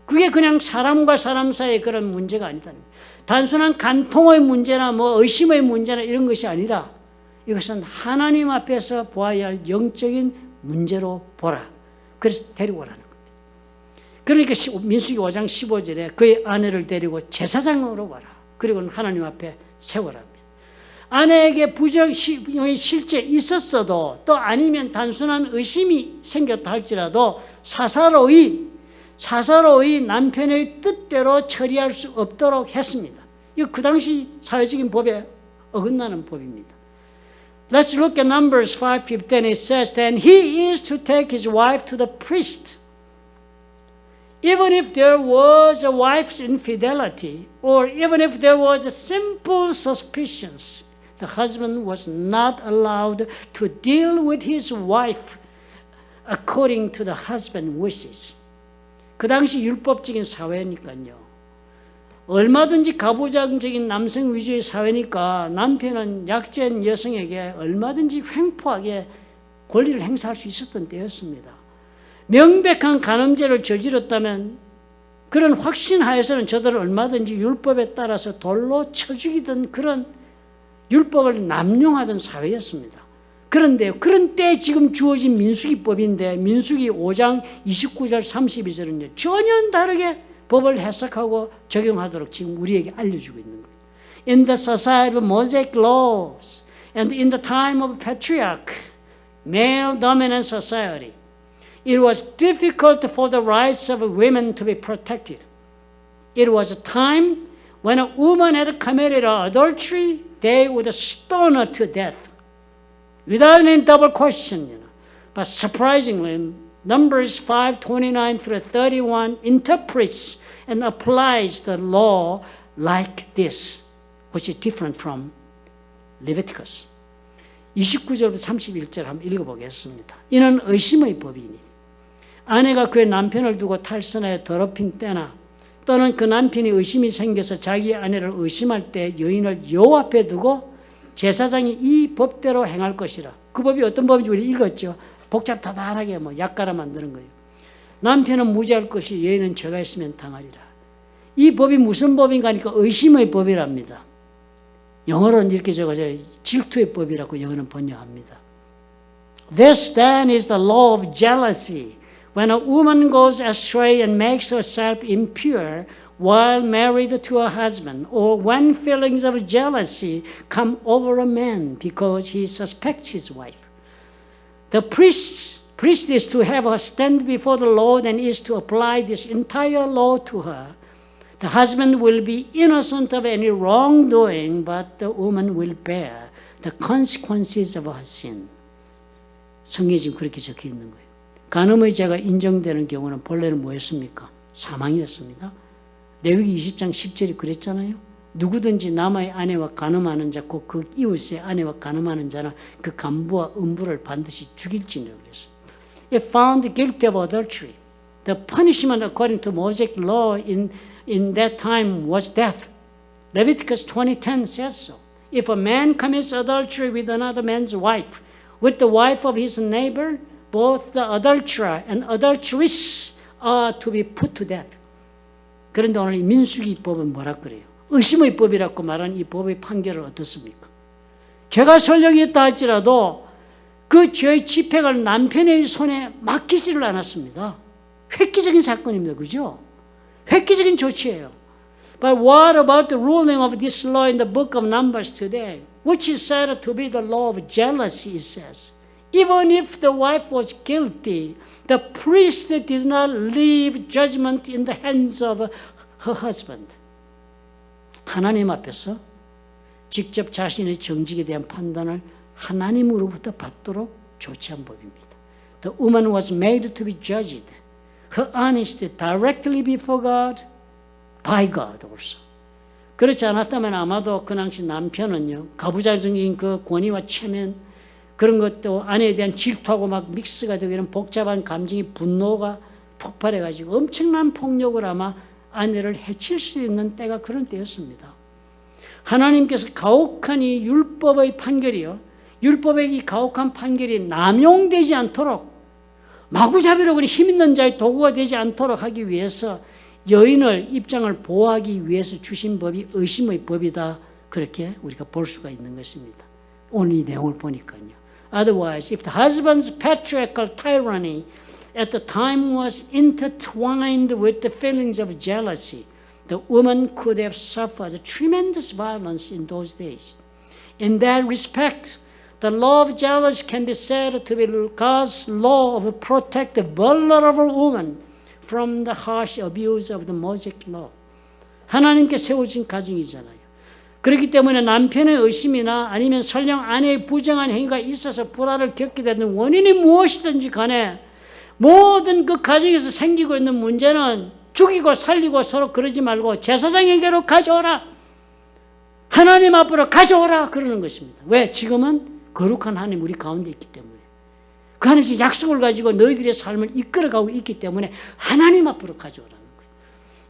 그게 그냥 사람과 사람 사이의 그런 문제가 아니다는 거예요. 단순한 간통의 문제나 뭐 의심의 문제나 이런 것이 아니라 이것은 하나님 앞에서 보아야 할 영적인 문제로 보라. 그래서 데리고 오라는 겁니다. 그러니까 민수기 5장 15절에 그의 아내를 데리고 제사장으로 와라. 그리고는 하나님 앞에 세워라. 아내에게 부정이 실제 있었어도 또 아니면 단순한 의심이 생겼다 할지라도 사사로이 남편의 뜻대로 처리할 수 없도록 했습니다. 이거 그 당시 사회적인 법에 어긋나는 법입니다. Let's look at Numbers 5:15. It says, Then he is to take his wife to the priest. Even if there was a wife's infidelity or even if there was a simple suspicions, the husband was not allowed to deal with his wife according to the husband's wishes. 그 당시 율법적인 사회니까요. 얼마든지 가부장적인 남성 위주의 사회니까 남편은 약자인 여성에게 얼마든지 횡포하게 권리를 행사할 수 있었던 때였습니다. 명백한 간음죄를 저질렀다면 그런 확신하에서는 저들은 얼마든지 율법에 따라서 돌로 쳐 죽이던 그런 율법을 남용하던 사회였습니다. 그런데요, 그런 때에 지금 주어진 민수기법인데 민수기 5장 29절 32절은요 전혀 다르게 법을 해석하고 적용하도록 지금 우리에게 알려주고 있는 거예요. In the society of Mosaic laws and in the time of patriarch, male dominant society, it was difficult for the rights of women to be protected. It was a time when a woman had committed adultery, they would stone her to death. without any double question. But surprisingly, Numbers 5:29 through 31 interprets and applies the law like this, which is different from Leviticus. 29절부터 31절 한번 읽어보겠습니다. 이는 의심의 법이니 아내가 그의 남편을 두고 탈선하여 더럽힌 때나 또는 그 남편이 의심이 생겨서 자기 아내를 의심할 때 여인을 여호와 앞에 두고 제사장이 이 법대로 행할 것이라. 그 법이 어떤 법인지 우리 읽었죠. 복잡다단하게 약가라 만드는 거예요. 남편은 무죄할 것이 여인은 죄가 있으면 당하리라. 이 법이 무슨 법인가 하니까 의심의 법이랍니다. 영어로는 이렇게 적어져요. 질투의 법이라고 영어는 번역합니다. This then is the law of jealousy. When a woman goes astray and makes herself impure while married to her husband, or when feelings of jealousy come over a man because he suspects his wife. The priest is to have her stand before the Lord and is to apply this entire law to her. The husband will be innocent of any wrongdoing, but the woman will bear the consequences of her sin. 성경에 지금 그렇게 적혀 있는 거예요. 간음의 죄가 인정되는 경우는 본래는 뭐였습니까? 사망이었습니다. 레위기 20장 10절이 그랬잖아요. 누구든지 남의 아내와 간음하는 자, 곧 그 이웃의 아내와 간음하는 자는 그 간부와 음부를 반드시 죽일지니라 그랬습니다. If found guilty of adultery, the punishment according to Mosaic law in that time was death. Leviticus 20:10 says so. If a man commits adultery with another man's wife, with the wife of his neighbor, both the adulterer and adulteress are to be put to death. 그런데 오늘 이 민수기 법은 뭐라 그래요? 의심의 법이라고 말하는 이 법의 판결은 어떻습니까? 죄가 설령이 있다 할지라도 그 죄의 집행을 남편의 손에 맡기지를 않았습니다. 획기적인 사건입니다. 그죠? 획기적인 조치예요. But what about the ruling of this law in the book of Numbers today, which is said to be the law of jealousy, it says. Even if the wife was guilty, the priest did not leave judgment in the hands of her husband. 하나님 앞에서 직접 자신의 정직에 대한 판단을 하나님으로부터 받도록 조치한 법입니다. The woman was made to be judged. Her honesty directly before God, by God also. 그렇지 않았다면 아마도 그 당시 남편은요, 가부장적인 그 권위와 체면, 그런 것도 아내에 대한 질투하고 막 믹스가 되고 이런 복잡한 감정이 분노가 폭발해가지고 엄청난 폭력을 아마 아내를 해칠 수 있는 때가 그런 때였습니다. 하나님께서 가혹한 이 율법의 판결이요, 율법의 이 가혹한 판결이 남용되지 않도록 마구잡이로 그냥 힘 있는 자의 도구가 되지 않도록 하기 위해서 여인을 입장을 보호하기 위해서 주신 법이 의심의 법이다. 그렇게 우리가 볼 수가 있는 것입니다. 오늘 이 내용을 보니까요. Otherwise, if the husband's patriarchal tyranny at the time was intertwined with the feelings of jealousy, the woman could have suffered tremendous violence in those days. In that respect, the law of jealousy can be said to be God's law of protect the vulnerable woman from the harsh abuse of the Mosaic law. 하나님께 세우신 가정이잖아요. 그렇기 때문에 남편의 의심이나 아니면 설령 아내의 부정한 행위가 있어서 불화를 겪게 되는 원인이 무엇이든지 간에 모든 그 가정에서 생기고 있는 문제는 죽이고 살리고 서로 그러지 말고 제사장에게로 가져오라. 하나님 앞으로 가져오라. 그러는 것입니다. 왜? 지금은 거룩한 하나님 우리 가운데 있기 때문에. 그 하나님의 약속을 가지고 너희들의 삶을 이끌어가고 있기 때문에 하나님 앞으로 가져오라는 거예요.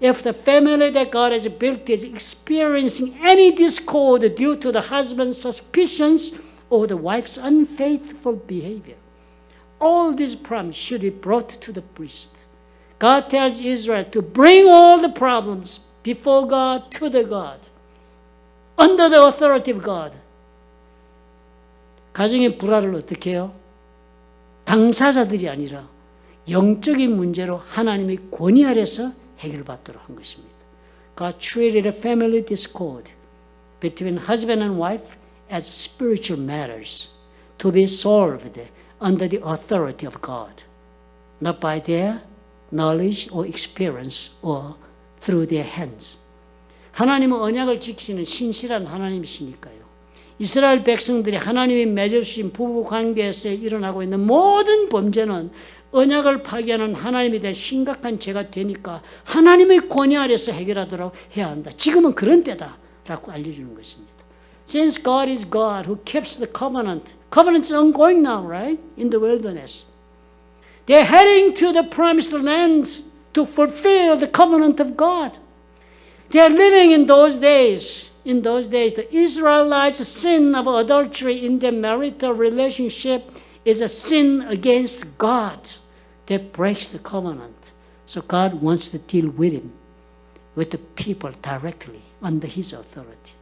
If the family that God has built is experiencing any discord due to the husband's suspicions or the wife's unfaithful behavior, all these problems should be brought to the priest. God tells Israel to bring all the problems before God to the God, under the authority of God. 가정의 불화를 어떻게 해요? 당사자들이 아니라 영적인 문제로 하나님의 권위 아래서 해결받도록 한 것입니다. God treated a family discord between husband and wife as spiritual matters to be solved under the authority of God, not by their knowledge or experience or through their hands. 하나님은 언약을 지키시는 신실한 하나님이시니까요. 이스라엘 백성들이 하나님이 맺어주신 부부관계에서 일어나고 있는 모든 범죄는 언약을 파괴하는 하나님에 대한 심각한 죄가 되니까 하나님의 권위 아래서 해결하도록 해야 한다. 지금은 그런 때다라고 알려주는 것입니다. Since God is God who keeps the covenant, covenant is ongoing now, right? In the wilderness. They're heading to the promised land to fulfill the covenant of God. They're living in those days. In those days, the Israelites' sin of adultery in their marital relationship is a sin against God that breaks the covenant. So God wants to deal with him, with the people directly under his authority.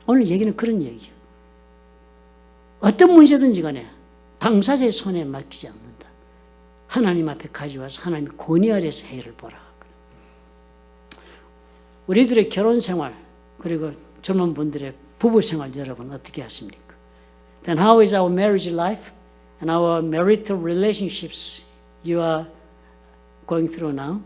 오늘 얘기는 그런 얘기예요. 어떤 문제든지 간에 당사자의 손에 맡기지 않는다. 하나님 앞에 가져와서 하나님의 권위 아래서 해결을 보라. 우리들의 결혼 생활 그리고 젊은 분들의 부부 생활 여러분 어떻게 하십니까? Then how is our marriage life and our marital relationships you are going through now?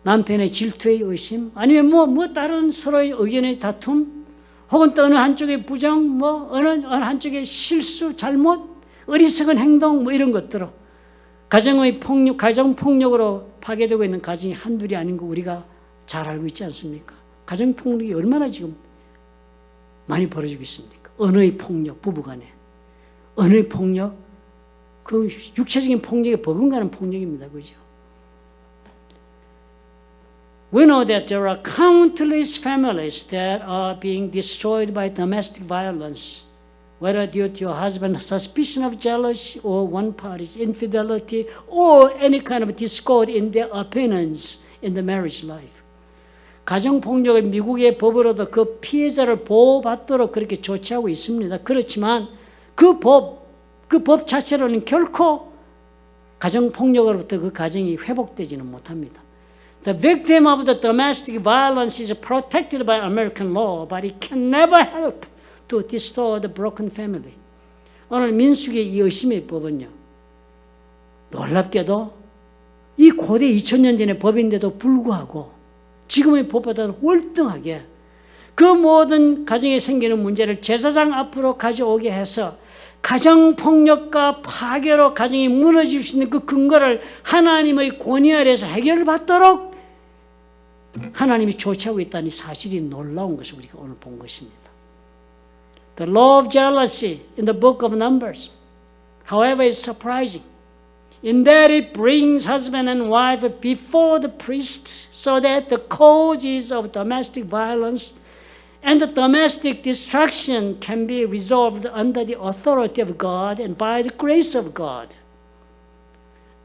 남편의 질투의 의심 아니면 뭐 다른 서로의 의견의 다툼 혹은 또 어느 한쪽의 부정 어느 한쪽의 실수 잘못 어리석은 행동 이런 것들로 가정의 폭력 가정 폭력으로 파괴되고 있는 가정이 한둘이 아닌 거 우리가 잘 알고 있지 않습니까? 가정 폭력이 얼마나 지금 많이 벌어지고 있습니까? 언어의 폭력, 부부간에. 언어의 폭력, 그 육체적인 폭력에 버금가는 폭력입니다. 그죠? We know that there are countless families that are being destroyed by domestic violence, whether due to a husband's suspicion of jealousy or one party's infidelity or any kind of discord in their opinions in the marriage life. 가정폭력을 미국의 법으로도 그 피해자를 보호받도록 그렇게 조치하고 있습니다. 그렇지만 그 법 자체로는 결코 가정폭력으로부터 그 가정이 회복되지는 못합니다. The victim of the domestic violence is protected by American law, but it can never help to restore the broken family. 오늘 민수기의 이 의심의 법은요. 놀랍게도 이 고대 2000년 전의 법인데도 불구하고 지금의 법보다 월등하게 그 모든 가정에 생기는 문제를 제사장 앞으로 가져오게 해서 가정폭력과 파괴로 가정이 무너질 수 있는 그 근거를 하나님의 권위 아래에서 해결을 받도록 하나님이 조치하고 있다는 사실이 놀라운 것을 우리가 오늘 본 것입니다. The law of jealousy in the book of Numbers, however, is surprising. In that it brings husband and wife before the priest so that the causes of domestic violence and the domestic destruction can be resolved under the authority of God and by the grace of God.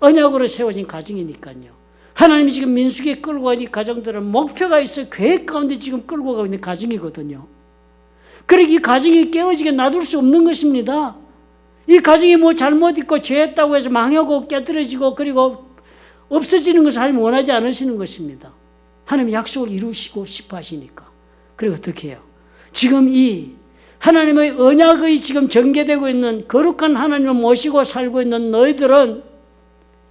언약으로 세워진 가정이니까요. 하나님이 지금 민수기에 끌고 가는 이 가정들은 목표가 있어 계획 가운데 지금 끌고 가고 있는 가정이거든요. 그러니까 이 가정이 깨어지게 놔둘 수 없는 것입니다. 이 가정이 뭐 잘못 있고 죄했다고 해서 망하고 깨뜨려지고 그리고 없어지는 것을 하나님 원하지 않으시는 것입니다. 하나님 약속을 이루시고 싶어 하시니까. 그리고 어떻게 해요? 지금 이 하나님의 언약의 지금 전개되고 있는 거룩한 하나님을 모시고 살고 있는 너희들은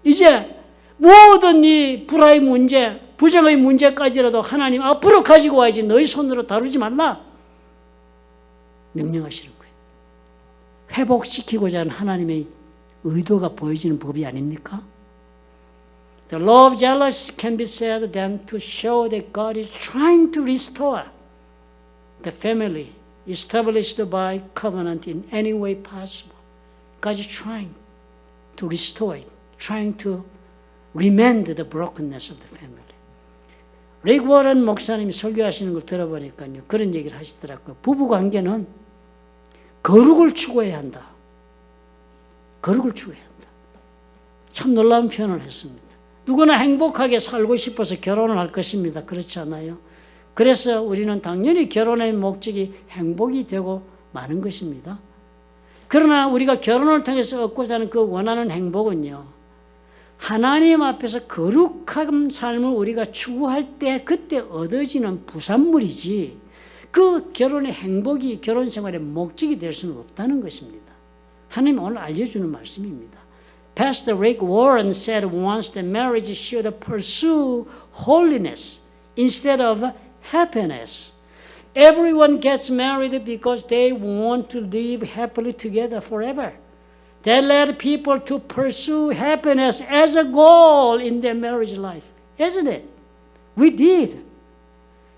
이제 모든 이 불화의 문제, 부정의 문제까지라도 하나님 앞으로 가지고 와야지 너희 손으로 다루지 말라. 명령하시는 거예요. 회복시키고자 하는 하나님의 의도가 보여지는 법이 아닙니까? The law of jealousy can be said then to show that God is trying to restore the family established by covenant in any way possible. God is trying to restore it, trying to remend the brokenness of the family. 릭 워런 목사님이 설교하시는 걸 들어보니까요. 그런 얘기를 하시더라고요. 부부관계는 거룩을 추구해야 한다. 거룩을 추구해야 한다. 참 놀라운 표현을 했습니다. 누구나 행복하게 살고 싶어서 결혼을 할 것입니다. 그렇지 않아요? 그래서 우리는 당연히 결혼의 목적이 행복이 되고 마는 것입니다. 그러나 우리가 결혼을 통해서 얻고자 하는 그 원하는 행복은요. 하나님 앞에서 거룩한 삶을 우리가 추구할 때 그때 얻어지는 부산물이지 그 결혼의 행복이 결혼 생활의 목적이 될 수는 없다는 것입니다. 하나님 오늘 알려주는 말씀입니다. Pastor Rick Warren said once that marriage should pursue holiness instead of happiness. Everyone gets married because they want to live happily together forever. That led people to pursue happiness as a goal in their marriage life, isn't it? We did.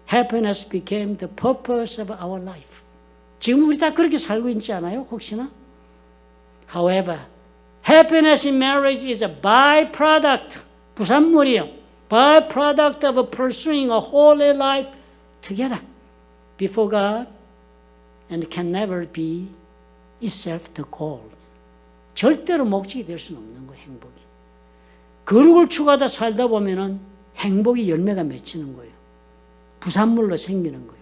Happiness became the purpose of our life. 지금 우리 다 그렇게 살고 있지 않아요? 혹시나? However, happiness in marriage is a byproduct, 부산물이요. Byproduct of pursuing a holy life together before God and can never be itself the goal. 절대로 목적이 될 수는 없는 거예요, 행복이. 거룩을 추구하다 살다 보면은 행복이 열매가 맺히는 거예요. 부산물로 생기는 거예요.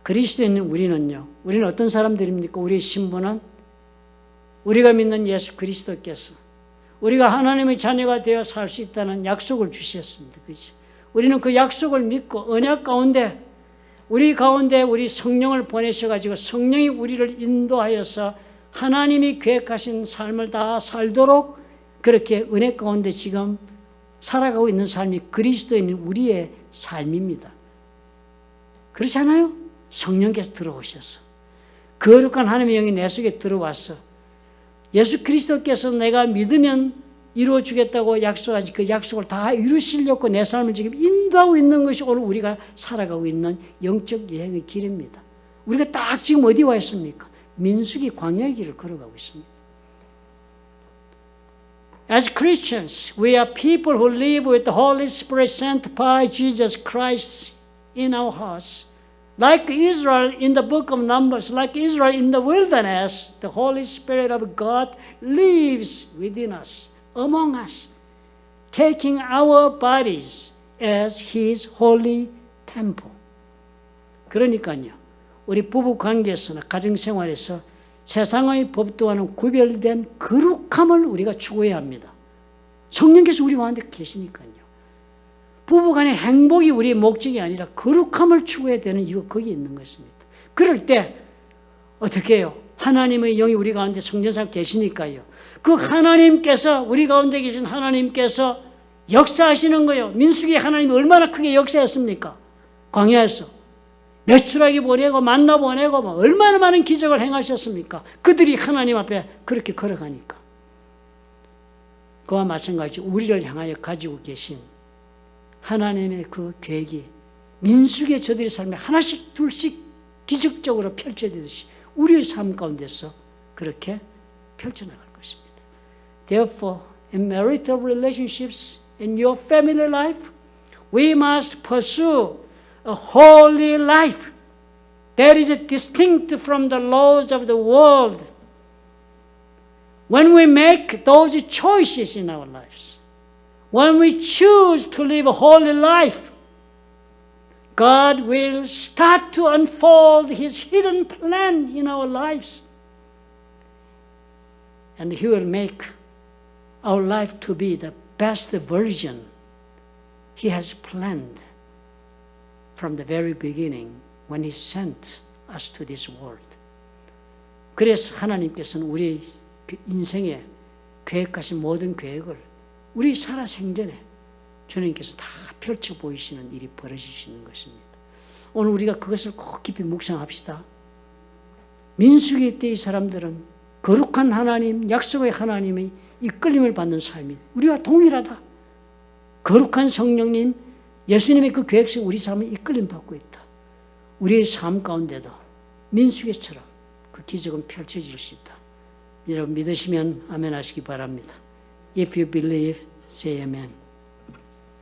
그리스도인 우리는요, 우리는 어떤 사람들입니까? 우리의 신분은 우리가 믿는 예수 그리스도께서 우리가 하나님의 자녀가 되어 살 수 있다는 약속을 주셨습니다. 그렇죠? 우리는 그 약속을 믿고 언약 가운데 우리 가운데 우리 성령을 보내셔가지고 성령이 우리를 인도하여서 하나님이 계획하신 삶을 다 살도록 그렇게 은혜 가운데 지금 살아가고 있는 삶이 그리스도인 우리의 삶입니다. 그렇지 않아요? 성령께서 들어오셔서 거룩한 하나님의 영이 내 속에 들어와서 예수 그리스도께서 내가 믿으면 이루어주겠다고 약속하신 그 약속을 다 이루시려고 내 삶을 지금 인도하고 있는 것이 오늘 우리가 살아가고 있는 영적 여행의 길입니다. 우리가 딱 지금 어디 와 있습니까? 민수기 광야의 길을 걸어가고 있습니다. As Christians, we are people who live with the Holy Spirit sent by Jesus Christ in our hearts. Like Israel in the book of Numbers, like Israel in the wilderness, the Holy Spirit of God lives within us, among us, taking our bodies as His holy temple. 그러니까요, 우리 부부 관계에서나 가정생활에서 세상의 법도와는 구별된 거룩함을 우리가 추구해야 합니다. 성령께서 우리 가운데 계시니까요. 부부간의 행복이 우리의 목적이 아니라 거룩함을 추구해야 되는 이유가 거기에 있는 것입니다. 그럴 때 어떻게 해요? 하나님의 영이 우리 가운데 성전상 계시니까요. 그 하나님께서 우리 가운데 계신 하나님께서 역사하시는 거예요. 민수기 하나님이 얼마나 크게 역사했습니까? 광야에서 메추라기 보내고 만나 보내고 얼마나 많은 기적을 행하셨습니까? 그들이 하나님 앞에 그렇게 걸어가니까. 그와 마찬가지 우리를 향하여 가지고 계신 하나님의 그 계획이 민수기의 저들의 삶에 하나씩 둘씩 기적적으로 펼쳐지듯이 우리의 삶 가운데서 그렇게 펼쳐나갈 것입니다. Therefore, in marital relationships, in your family life, we must pursue a holy life that is distinct from the laws of the world. When we make those choices in our lives, when we choose to live a holy life, God will start to unfold His hidden plan in our lives. And He will make our life to be the best version He has planned from the very beginning when He sent us to this world. 그래서 하나님께서는 우리 인생에 계획하신 모든 계획을 우리 살아생전에 주님께서 다 펼쳐 보이시는 일이 벌어지시는 것입니다. 오늘 우리가 그것을 꼭 깊이 묵상합시다. 민수기 때의 사람들은 거룩한 하나님, 약속의 하나님의 이끌림을 받는 삶이 우리와 동일하다. 거룩한 성령님, 예수님의 그 계획 속에 우리 삶을 이끌림 받고 있다. 우리의 삶 가운데도 민수기처럼 그 기적은 펼쳐질 수 있다. 여러분 믿으시면 아멘 하시기 바랍니다. If you believe, say amen.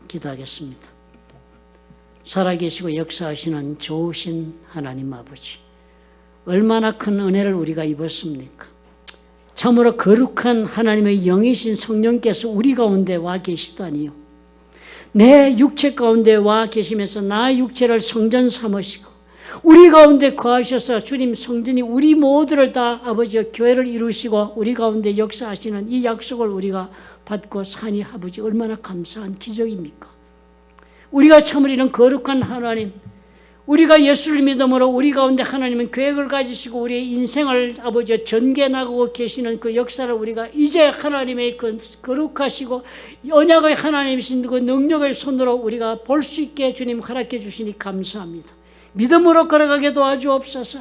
기도하겠습니다. 살아계시고 역사하시는 좋으신 하나님 아버지, 얼마나 큰 은혜를 우리가 입었습니까? 참으로 거룩한 하나님의 영이신 성령께서 우리 가운데 와 계시다니요. 내 육체 가운데 와 계시면서 나의 육체를 성전 삼으시고 우리 가운데 거하셔서 주님 성전이 우리 모두를 다 아버지와 교회를 이루시고 우리 가운데 역사하시는 이 약속을 우리가 받고 사니 아버지 얼마나 감사한 기적입니까? 우리가 참으로 이런 거룩한 하나님, 우리가 예수를 믿음으로 우리 가운데 하나님은 계획을 가지시고 우리의 인생을 아버지와 전개 나가고 계시는 그 역사를 우리가 이제 하나님의 그 거룩하시고 언약의 하나님이신 그 능력의 손으로 우리가 볼 수 있게 주님 허락해 주시니 감사합니다. 믿음으로 걸어가게 도와주옵소서.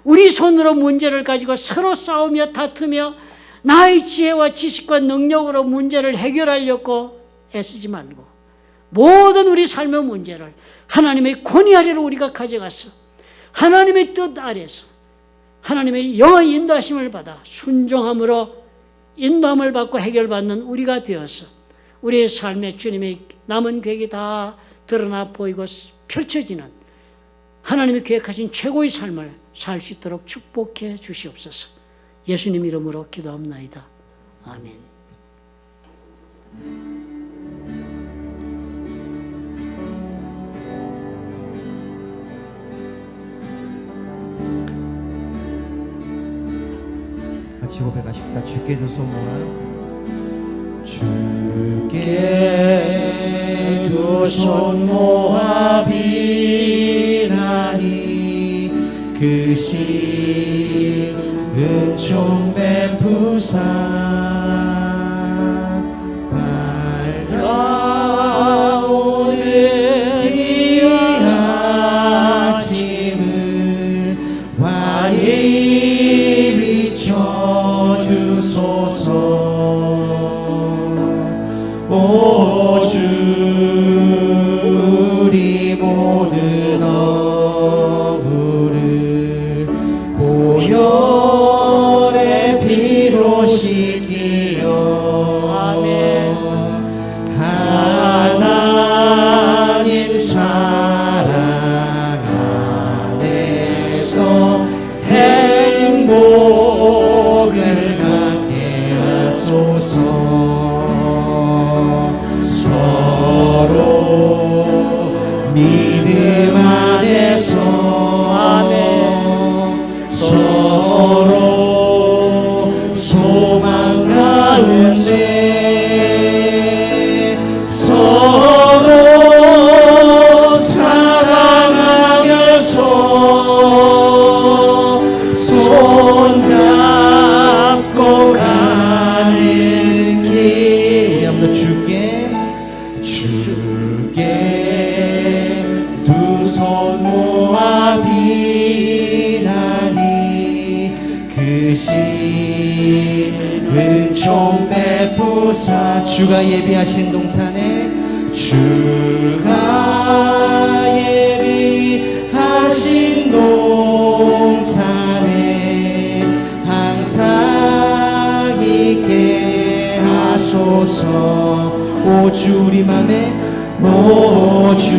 우리 손으로 문제를 가지고 서로 싸우며 다투며 나의 지혜와 지식과 능력으로 문제를 해결하려고 애쓰지 말고 모든 우리 삶의 문제를 하나님의 권위 아래로 우리가 가져가서 하나님의 뜻 아래서 하나님의 영의 인도하심을 받아 순종함으로 인도함을 받고 해결받는 우리가 되어서 우리의 삶에 주님의 남은 계획이 다 드러나 보이고 펼쳐지는 하나님이 계획하신 최고의 삶을 살 수 있도록 축복해 주시옵소서. 예수님 이름으로 기도합나이다. 아멘. 같이 고백하십시다. 주께 두 손 모아요. 주께 두 손 모아 비나니 그 신 은총 베푸사 밝아오는 이 아침을 환히 비춰주소서. 오 주 우리 모든 억울을 보혈의 피로 씻기어 아멘. 하나님 사랑 안에서 행복을 갖게 하소서. 서로 믿음 안에서 아멘. 서로 소망 가운데 서로 사랑하면서 손잡고 가는 길. 우리 한번 주께 두 손 모아 비나니 그 신 은총 베푸사. 주가 예비하신 동산에 주가 예비하신 동산에 항상 있게 하소서. 오 주 우리 맘에 오 주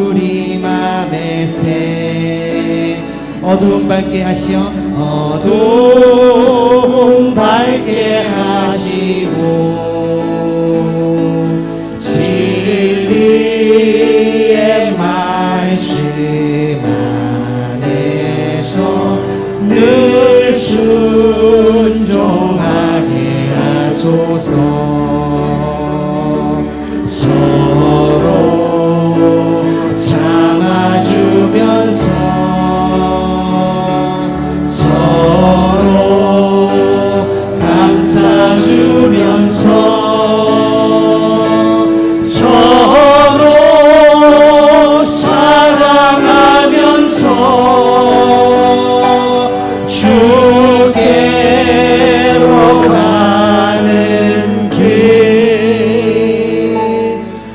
우리 맘에 새 어두움 밝게 하시어 어두움 밝게 하시고 진리의 말씀 안에서 늘 순종하게 하소서. 서로 참아주면서 서로 감싸주면서 서로 사랑하면서 주께로 가는 길.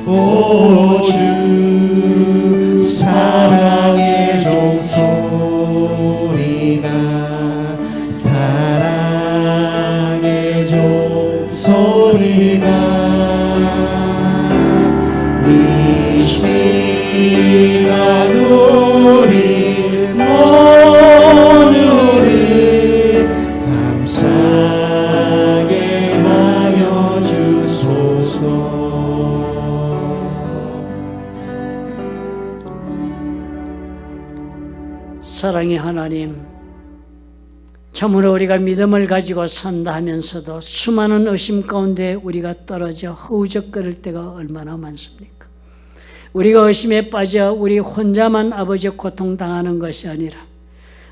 오 주 사랑의 종소리가 사랑의 종소리가 이 시간 우리 모두를 감사하게 하여 주소서. 사랑의 하나님, 참으로 우리가 믿음을 가지고 산다 하면서도 수많은 의심 가운데 우리가 떨어져 허우적거릴 때가 얼마나 많습니까? 우리가 의심에 빠져 우리 혼자만 아버지의 고통당하는 것이 아니라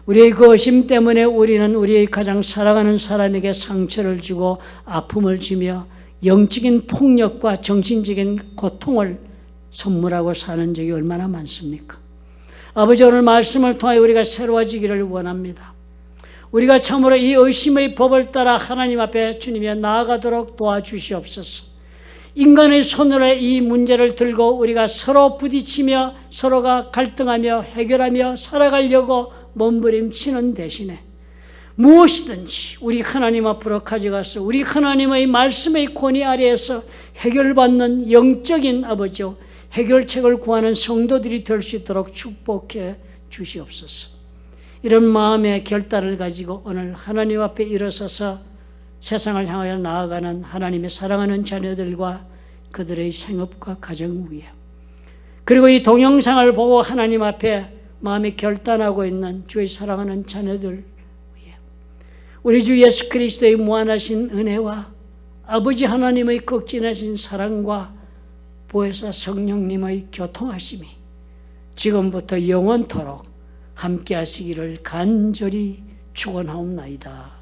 우리의 그 의심 때문에 우리는 우리의 가장 사랑하는 사람에게 상처를 주고 아픔을 주며 영적인 폭력과 정신적인 고통을 선물하고 사는 적이 얼마나 많습니까? 아버지, 오늘 말씀을 통해 우리가 새로워지기를 원합니다. 우리가 참으로 이 의심의 법을 따라 하나님 앞에 주님에 나아가도록 도와주시옵소서. 인간의 손으로 이 문제를 들고 우리가 서로 부딪히며 서로가 갈등하며 해결하며 살아가려고 몸부림치는 대신에 무엇이든지 우리 하나님 앞으로 가져가서 우리 하나님의 말씀의 권위 아래에서 해결받는 영적인 아버지요, 해결책을 구하는 성도들이 될 수 있도록 축복해 주시옵소서. 이런 마음의 결단을 가지고 오늘 하나님 앞에 일어서서 세상을 향하여 나아가는 하나님의 사랑하는 자녀들과 그들의 생업과 가정 위에, 그리고 이 동영상을 보고 하나님 앞에 마음에 결단하고 있는 주의 사랑하는 자녀들 위에 우리 주 예수 그리스도의 무한하신 은혜와 아버지 하나님의 극진하신 사랑과 보혜사 성령님의 교통하심이 지금부터 영원토록 함께 하시기를 간절히 축원하옵나이다.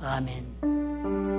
아멘.